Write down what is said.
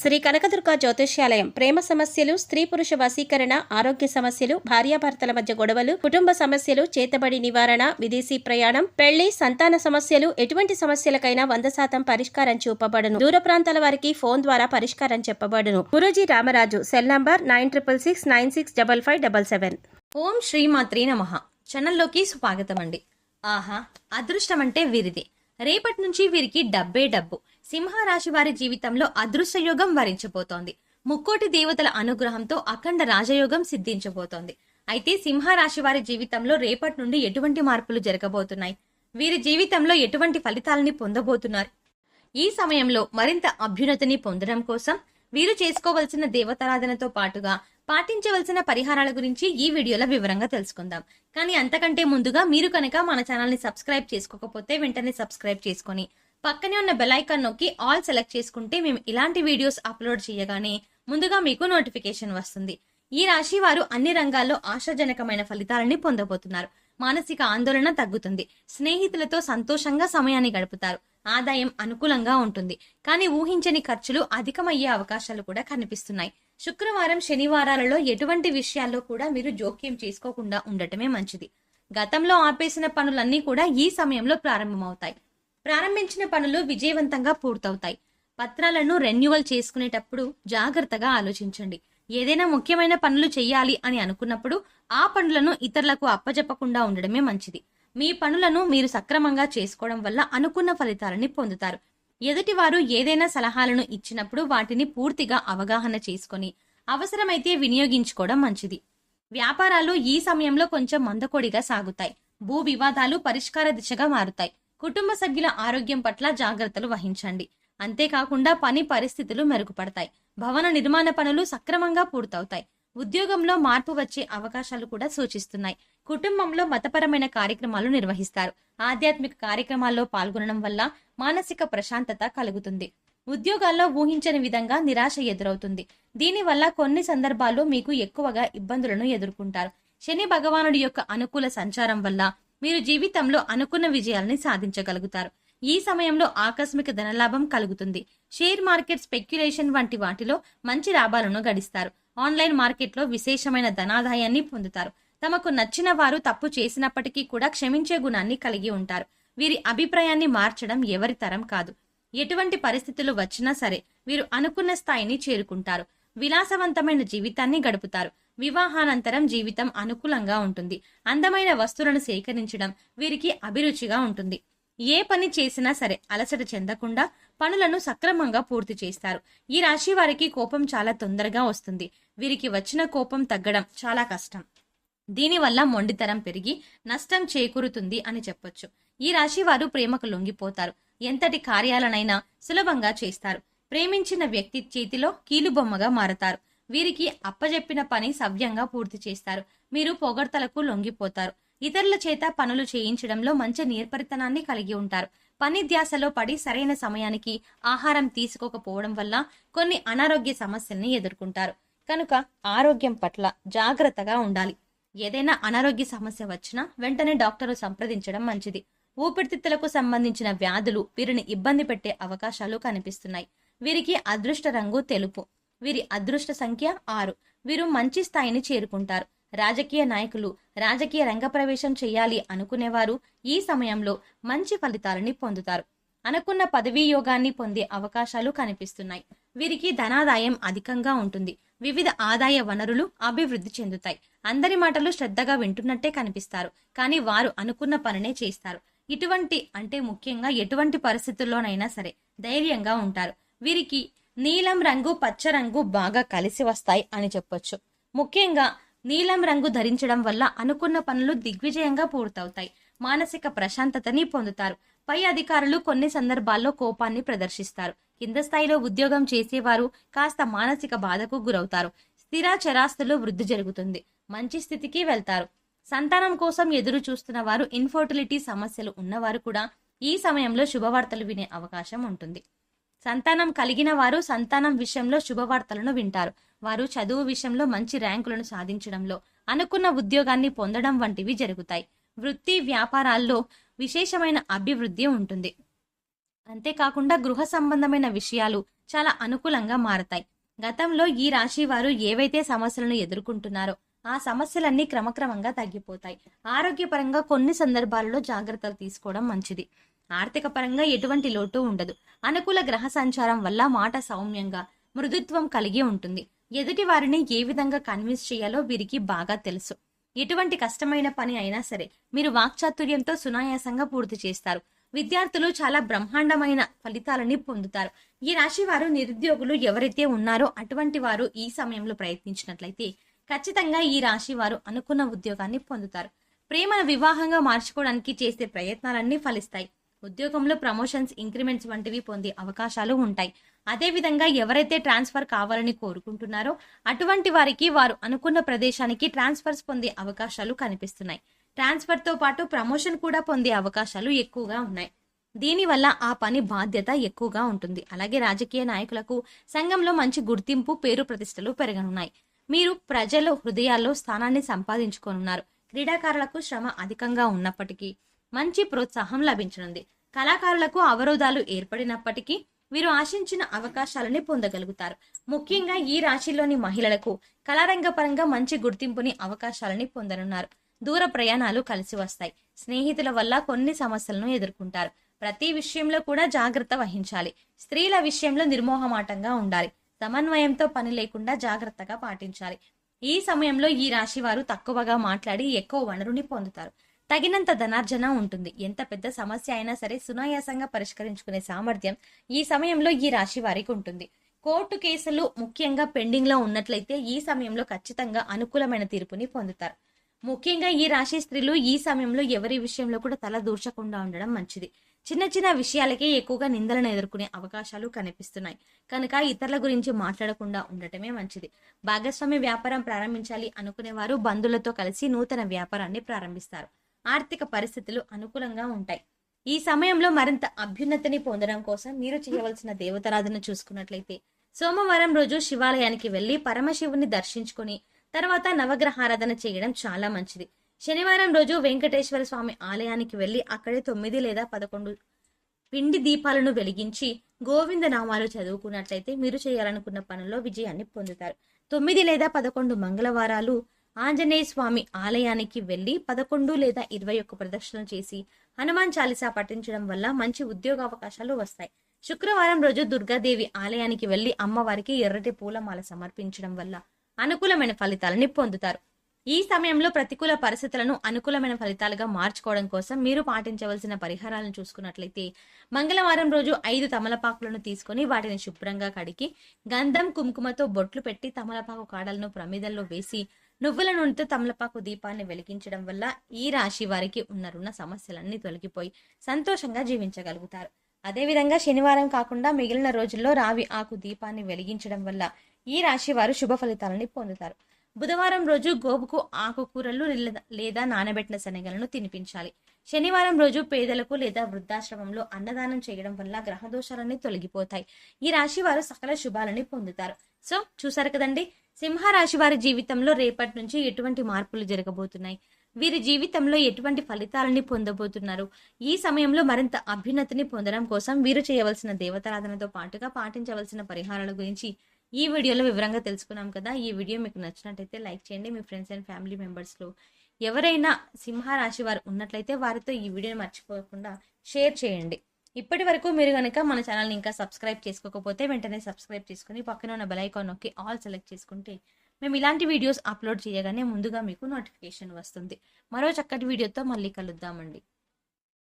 శ్రీ కనకదుర్గ జ్యోతిష్యాలయం ప్రేమ సమస్యలు, స్త్రీ పురుష వశీకరణ, ఆరోగ్య సమస్యలు, భార్యాభర్తల మధ్య గొడవలు, కుటుంబ సమస్యలు, చేతబడి నివారణ, విదేశీ ప్రయాణం, పెళ్లి, సంతాన సమస్యలు, ఎటువంటి సమస్యలకైనా 100% పరిష్కారం చూపబడును. దూర ప్రాంతాల వారికి ఫోన్ ద్వారా పరిష్కారం చెప్పబడును. గురూజీ రామరాజు. Cell number 9666965577. ఓం శ్రీమాత్రే నమః. ఛానల్లోకి స్వాగతం అండి. ఆహా, అదృష్టం అంటే వీరిది. రేపటి నుంచి వీరికి డబ్బే డబ్బు. సింహరాశి వారి జీవితంలో అదృష్టయోగం వరించబోతోంది. ముక్కోటి దేవతల అనుగ్రహంతో అఖండ రాజయోగం సిద్ధించబోతోంది. అయితే సింహరాశి వారి జీవితంలో రేపటి నుండి ఎటువంటి మార్పులు జరగబోతున్నాయి, వీరి జీవితంలో ఎటువంటి ఫలితాలని పొందబోతున్నారు, ఈ సమయంలో మరింత అభ్యున్నతిని పొందడం కోసం వీరు చేసుకోవలసిన దేవతారాధనతో పాటుగా పాటించవలసిన పరిహారాల గురించి ఈ వీడియోలో వివరంగా తెలుసుకుందాం. కానీ అంతకంటే ముందుగా మీరు కనుక మన ఛానల్ ని సబ్స్క్రైబ్ చేసుకోకపోతే వెంటనే సబ్స్క్రైబ్ చేసుకొని పక్కనే ఉన్న బెల్ ఐకాన్ నొక్కి ఆల్ సెలెక్ట్ చేసుకుంటే మేము ఇలాంటి వీడియోస్ అప్లోడ్ చేయగానే ముందుగా మీకు నోటిఫికేషన్ వస్తుంది. ఈ రాశి వారు అన్ని రంగాల్లో ఆశాజనకమైన ఫలితాలని పొందబోతున్నారు. మానసిక ఆందోళన తగ్గుతుంది. స్నేహితులతో సంతోషంగా సమయాన్ని గడుపుతారు. ఆదాయం అనుకూలంగా ఉంటుంది. కానీ ఊహించని ఖర్చులు అధికమయ్యే అవకాశాలు కూడా కనిపిస్తున్నాయి. శుక్రవారం, శనివారాలలో ఎటువంటి విషయాల్లో కూడా మీరు జోక్యం చేసుకోకుండా ఉండటమే మంచిది. గతంలో ఆపేసిన పనులన్నీ కూడా ఈ సమయంలో ప్రారంభమవుతాయి. ప్రారంభించిన పనులు విజయవంతంగా పూర్తవుతాయి. పత్రాలను రెన్యువల్ చేసుకునేటప్పుడు జాగ్రత్తగా ఆలోచించండి. ఏదైనా ముఖ్యమైన పనులు చెయ్యాలి అని అనుకున్నప్పుడు ఆ పనులను ఇతరులకు అప్పజెప్పకుండా ఉండడమే మంచిది. మీ పనులను మీరు సక్రమంగా చేసుకోవడం వల్ల అనుకున్న ఫలితాలని పొందుతారు. ఎదుటివారు ఏదైనా సలహాలను ఇచ్చినప్పుడు వాటిని పూర్తిగా అవగాహన చేసుకొని అవసరమైతే వినియోగించుకోవడం మంచిది. వ్యాపారాలు ఈ సమయంలో కొంచెం మందకొడిగా సాగుతాయి. భూ వివాదాలు పరిష్కార దిశగా మారుతాయి. కుటుంబ సభ్యుల ఆరోగ్యం పట్ల జాగ్రత్తలు వహించండి. అంతేకాకుండా పని పరిస్థితులు మెరుగుపడతాయి. భవన నిర్మాణ పనులు సక్రమంగా పూర్తవుతాయి. ఉద్యోగంలో మార్పు వచ్చే అవకాశాలు కూడా సూచిస్తున్నాయి. కుటుంబంలో మతపరమైన కార్యక్రమాలు నిర్వహిస్తారు. ఆధ్యాత్మిక కార్యక్రమాల్లో పాల్గొనడం వల్ల మానసిక ప్రశాంతత కలుగుతుంది. ఉద్యోగాల్లో ఊహించని విధంగా నిరాశ ఎదురవుతుంది. దీనివల్ల కొన్ని సందర్భాల్లో మీకు ఎక్కువగా ఇబ్బందులను ఎదుర్కొంటారు. శని భగవానుడి యొక్క అనుకూల సంచారం వల్ల మీరు జీవితంలో అనుకున్న విజయాలని సాధించగలుగుతారు. ఈ సమయంలో ఆకస్మిక ధనలాభం కలుగుతుంది. షేర్ మార్కెట్, స్పెక్యులేషన్ వంటి వాటిలో మంచి లాభాలను గడిస్తారు. ఆన్లైన్ మార్కెట్లో విశేషమైన ధనాదాయాన్ని పొందుతారు. తమకు నచ్చిన వారు తప్పు చేసినప్పటికీ కూడా క్షమించే గుణాన్ని కలిగి ఉంటారు. వీరి అభిప్రాయాన్ని మార్చడం ఎవరి తరం కాదు. ఎటువంటి పరిస్థితులు వచ్చినా సరే వీరు అనుకున్న స్థాయిని చేరుకుంటారు. విలాసవంతమైన జీవితాన్ని గడుపుతారు. వివాహానంతరం జీవితం అనుకూలంగా ఉంటుంది. అందమైన వస్తువులను సేకరించడం వీరికి అభిరుచిగా ఉంటుంది. ఏ పని చేసినా సరే అలసట చెందకుండా పనులను సక్రమంగా పూర్తి చేస్తారు. ఈ రాశి వారికి కోపం చాలా తొందరగా వస్తుంది. వీరికి వచ్చిన కోపం తగ్గడం చాలా కష్టం. దీనివల్ల మొండితనం పెరిగి నష్టం చేకూరుతుంది అని చెప్పొచ్చు. ఈ రాశి వారు ప్రేమకు లొంగిపోతారు. ఎంతటి కార్యాలనైనా సులభంగా చేస్తారు. ప్రేమించిన వ్యక్తి చేతిలో కీలుబొమ్మగా మారతారు. వీరికి అప్పజెప్పిన పని సవ్యంగా పూర్తి చేస్తారు. మీరు పొగడ్తలకు లొంగిపోతారు. ఇతరుల చేత పనులు చేయించడంలో మంచి నేర్పరితనాన్ని కలిగి ఉంటారు. పని ధ్యాసలో పడి సరైన సమయానికి ఆహారం తీసుకోకపోవడం వల్ల కొన్ని అనారోగ్య సమస్యల్ని ఎదుర్కొంటారు. కనుక ఆరోగ్యం పట్ల జాగ్రత్తగా ఉండాలి. ఏదైనా అనారోగ్య సమస్య వచ్చినా వెంటనే డాక్టర్ను సంప్రదించడం మంచిది. ఊపిరితిత్తులకు సంబంధించిన వ్యాధులు వీరిని ఇబ్బంది పెట్టే అవకాశాలు కనిపిస్తున్నాయి. వీరికి అదృష్ట రంగు తెలుపు. వీరి అదృష్ట సంఖ్య 6. వీరు మంచి స్థాయిని చేరుకుంటారు. రాజకీయ నాయకులు, రాజకీయ రంగ ప్రవేశం చేయాలి అనుకునేవారు ఈ సమయంలో మంచి ఫలితాలని పొందుతారు. అనుకున్న పదవీ యోగాన్ని పొందే అవకాశాలు కనిపిస్తున్నాయి. వీరికి ధనాదాయం అధికంగా ఉంటుంది. వివిధ ఆదాయ వనరులు అభివృద్ధి చెందుతాయి. అందరి మాటలు శ్రద్ధగా వింటున్నట్టే కనిపిస్తారు. కానీ వారు అనుకున్న పనినే చేస్తారు. ముఖ్యంగా ఎటువంటి పరిస్థితుల్లోనైనా సరే ధైర్యంగా ఉంటారు. వీరికి నీలం రంగు, పచ్చ రంగు బాగా కలిసి వస్తాయి అని చెప్పొచ్చు. ముఖ్యంగా నీలం రంగు ధరించడం వల్ల అనుకున్న పనులు దిగ్విజయంగా పూర్తవుతాయి. మానసిక ప్రశాంతతని పొందుతారు. పై అధికారులు కొన్ని సందర్భాల్లో కోపాన్ని ప్రదర్శిస్తారు. కింద స్థాయిలో ఉద్యోగం చేసేవారు కాస్త మానసిక బాధకు గురవుతారు. స్థిర చరాస్తులు వృద్ధి జరుగుతుంది. మంచి స్థితికి వెళ్తారు. సంతానం కోసం ఎదురు చూస్తున్న వారు, ఇన్ఫర్టిలిటీ సమస్యలు ఉన్నవారు కూడా ఈ సమయంలో శుభవార్తలు వినే అవకాశం ఉంటుంది. సంతానం కలిగిన వారు సంతానం విషయంలో శుభవార్తలను వింటారు. వారు చదువు విషయంలో మంచి ర్యాంకులను సాధించడంలో, అనుకున్న ఉద్యోగాన్ని పొందడం వంటివి జరుగుతాయి. వృత్తి వ్యాపారాల్లో విశేషమైన అభివృద్ధి ఉంటుంది. అంతేకాకుండా గృహ సంబంధమైన విషయాలు, చాలా అనుకూలంగా మారతాయి. గతంలో ఈ రాశి వారు ఏవైతే సమస్యలను ఎదుర్కొంటున్నారో ఆ సమస్యలన్నీ క్రమక్రమంగా తగ్గిపోతాయి. ఆరోగ్యపరంగా కొన్ని సందర్భాలలో జాగ్రత్తలు తీసుకోవడం మంచిది. ఆర్థిక పరంగా ఎటువంటి లోటు ఉండదు. అనుకూల గ్రహ సంచారం వల్ల మాట సౌమ్యంగా, మృదుత్వం కలిగి ఉంటుంది. ఎదుటి వారిని ఏ విధంగా కన్విన్స్ చేయాలో వీరికి బాగా తెలుసు. ఎటువంటి కష్టమైన పని అయినా సరే మీరు వాక్చాతుర్యంతో సునాయాసంగా పూర్తి చేస్తారు. విద్యార్థులు చాలా బ్రహ్మాండమైన ఫలితాలని పొందుతారు. ఈ రాశి వారు నిరుద్యోగులు ఎవరైతే ఉన్నారో అటువంటి వారు ఈ సమయంలో ప్రయత్నించినట్లయితే ఖచ్చితంగా ఈ రాశి వారు అనుకున్న ఉద్యోగాన్ని పొందుతారు. ప్రేమను వివాహంగా మార్చుకోవడానికి చేసే ప్రయత్నాలన్నీ ఫలిస్తాయి. ఉద్యోగంలో ప్రమోషన్స్, ఇంక్రిమెంట్స్ వంటివి పొందే అవకాశాలు ఉంటాయి. అదేవిధంగా ఎవరైతే ట్రాన్స్ఫర్ కావాలని కోరుకుంటున్నారో అటువంటి వారికి వారు అనుకున్న ప్రదేశానికి ట్రాన్స్ఫర్స్ పొందే అవకాశాలు కనిపిస్తున్నాయి. ట్రాన్స్ఫర్ తో పాటు ప్రమోషన్ కూడా పొందే అవకాశాలు ఎక్కువగా ఉన్నాయి. దీనివల్ల ఆ పని బాధ్యత ఎక్కువగా ఉంటుంది. అలాగే రాజకీయ నాయకులకు సంఘంలో మంచి గుర్తింపు, పేరు ప్రతిష్టలు పెరగనున్నాయి. మీరు ప్రజల హృదయాల్లో స్థానాన్ని సంపాదించుకోనున్నారు. క్రీడాకారులకు శ్రమ అధికంగా ఉన్నప్పటికీ మంచి ప్రోత్సాహం లభించనుంది. కళాకారులకు అవరోధాలు ఏర్పడినప్పటికీ వీరు ఆశించిన అవకాశాలని పొందగలుగుతారు. ముఖ్యంగా ఈ రాశిలోని మహిళలకు కళారంగ పరంగా మంచి గుర్తింపుని, అవకాశాలని పొందనున్నారు. దూర ప్రయాణాలు కలిసి వస్తాయి. స్నేహితుల వల్ల కొన్ని సమస్యలను ఎదుర్కొంటారు. ప్రతి విషయంలో కూడా జాగ్రత్త వహించాలి. స్త్రీల విషయంలో నిర్మోహమాటంగా ఉండాలి. సమన్వయంతో పని లేకుండా జాగ్రత్తగా పాటించాలి. ఈ సమయంలో ఈ రాశి వారు తక్కువగా మాట్లాడి ఎక్కువ వనరుని పొందుతారు. తగినంత ధనార్జన ఉంటుంది. ఎంత పెద్ద సమస్య అయినా సరే సునాయాసంగా పరిష్కరించుకునే సామర్థ్యం ఈ సమయంలో ఈ రాశి వారికి ఉంటుంది. కోర్టు కేసులు ముఖ్యంగా పెండింగ్ లో ఉన్నట్లయితే ఈ సమయంలో ఖచ్చితంగా అనుకూలమైన తీర్పుని పొందుతారు. ముఖ్యంగా ఈ రాశి స్త్రీలు ఈ సమయంలో ఎవరి విషయంలో కూడా తల దూర్చకుండా ఉండడం మంచిది. చిన్న చిన్న విషయాలకే ఎక్కువగా నిందలను ఎదుర్కొనే అవకాశాలు కనిపిస్తున్నాయి. కనుక ఇతరుల గురించి మాట్లాడకుండా ఉండటమే మంచిది. భాగస్వామ్య వ్యాపారం ప్రారంభించాలి అనుకునేవారు బంధువులతో కలిసి నూతన వ్యాపారాన్ని ప్రారంభిస్తారు. ఆర్థిక పరిస్థితులు అనుకూలంగా ఉంటాయి. ఈ సమయంలో మరింత అభ్యున్నతిని పొందడం కోసం మీరు చేయవలసిన దేవతారాధన చూసుకున్నట్లయితే సోమవారం రోజు శివాలయానికి వెళ్లి పరమశివుని దర్శించుకొని తర్వాత నవగ్రహారాధన చేయడం చాలా మంచిది. శనివారం రోజు వెంకటేశ్వర స్వామి ఆలయానికి వెళ్లి అక్కడే 9 లేదా 11 పిండి దీపాలను వెలిగించి గోవింద నామాలు చదువుకున్నట్లయితే మీరు చేయాలనుకున్న పనుల్లో విజయాన్ని పొందుతారు. 9 లేదా 11 మంగళవారాలు ఆంజనేయ స్వామి ఆలయానికి వెళ్లి 11 లేదా 21 ప్రదక్షిణలు చేసి హనుమాన్ చాలీసా పఠించడం వల్ల మంచి ఉద్యోగ అవకాశాలు వస్తాయి. శుక్రవారం రోజు దుర్గాదేవి ఆలయానికి వెళ్లి అమ్మవారికి ఎర్రటి పూలమాల సమర్పించడం వల్ల అనుకూలమైన ఫలితాలని పొందుతారు. ఈ సమయంలో ప్రతికూల పరిస్థితులను అనుకూలమైన ఫలితాలుగా మార్చుకోవడం కోసం మీరు పాటించవలసిన పరిహారాలను చూసుకున్నట్లయితే మంగళవారం రోజు 5 తమలపాకులను తీసుకొని వాటిని శుభ్రంగా కడిగి గంధం, కుంకుమతో బొట్లు పెట్టి తమలపాకు కాడలను ప్రమిదల్లో వేసి నువ్వుల నూనెతో తమలపాకు దీపాన్ని వెలిగించడం వల్ల ఈ రాశి వారికి ఉన్న రుణ సమస్యలన్నీ తొలగిపోయి సంతోషంగా జీవించగలుగుతారు. అదేవిధంగా శనివారం కాకుండా మిగిలిన రోజుల్లో రావి ఆకు దీపాన్ని వెలిగించడం వల్ల ఈ రాశి వారు శుభ ఫలితాలని పొందుతారు. బుధవారం రోజు గోవుకు ఆకుకూరలు లేదా నానబెట్టిన శనగలను తినిపించాలి. శనివారం రోజు పేదలకు లేదా వృద్ధాశ్రమంలో అన్నదానం చేయడం వల్ల గ్రహదోషాలన్నీ తొలగిపోతాయి. ఈ రాశి వారు సకల శుభాలని పొందుతారు. సో చూసారు కదండి, సింహరాశి వారి జీవితంలో రేపటి నుంచి ఎటువంటి మార్పులు జరగబోతున్నాయి, వీరి జీవితంలో ఎటువంటి ఫలితాలని పొందబోతున్నారు, ఈ సమయంలో మరింత అభ్యున్నతిని పొందడం కోసం వీరు చేయవలసిన దేవతారాధనతో పాటుగా పాటించవలసిన పరిహారాల గురించి ఈ వీడియోలో వివరంగా తెలుసుకున్నాం కదా. ఈ వీడియో మీకు నచ్చినట్టయితే లైక్ చేయండి. మీ ఫ్రెండ్స్ అండ్ ఫ్యామిలీ మెంబర్స్లో ఎవరైనా సింహరాశి వారు ఉన్నట్లయితే వారితో ఈ వీడియోని మర్చిపోకుండా షేర్ చేయండి. ఇప్పటి వరకు మీరు కనుక మన ఛానల్ని ఇంకా సబ్స్క్రైబ్ చేసుకోకపోతే వెంటనే సబ్స్క్రైబ్ చేసుకుని పక్కన ఉన్న బెల్ ఐకాన్ నొక్కి ఆల్ సెలెక్ట్ చేసుకుంటే మేము ఇలాంటి వీడియోస్ అప్లోడ్ చేయగానే ముందుగా మీకు నోటిఫికేషన్ వస్తుంది. మరో చక్కటి వీడియోతో మళ్ళీ కలుద్దామండి.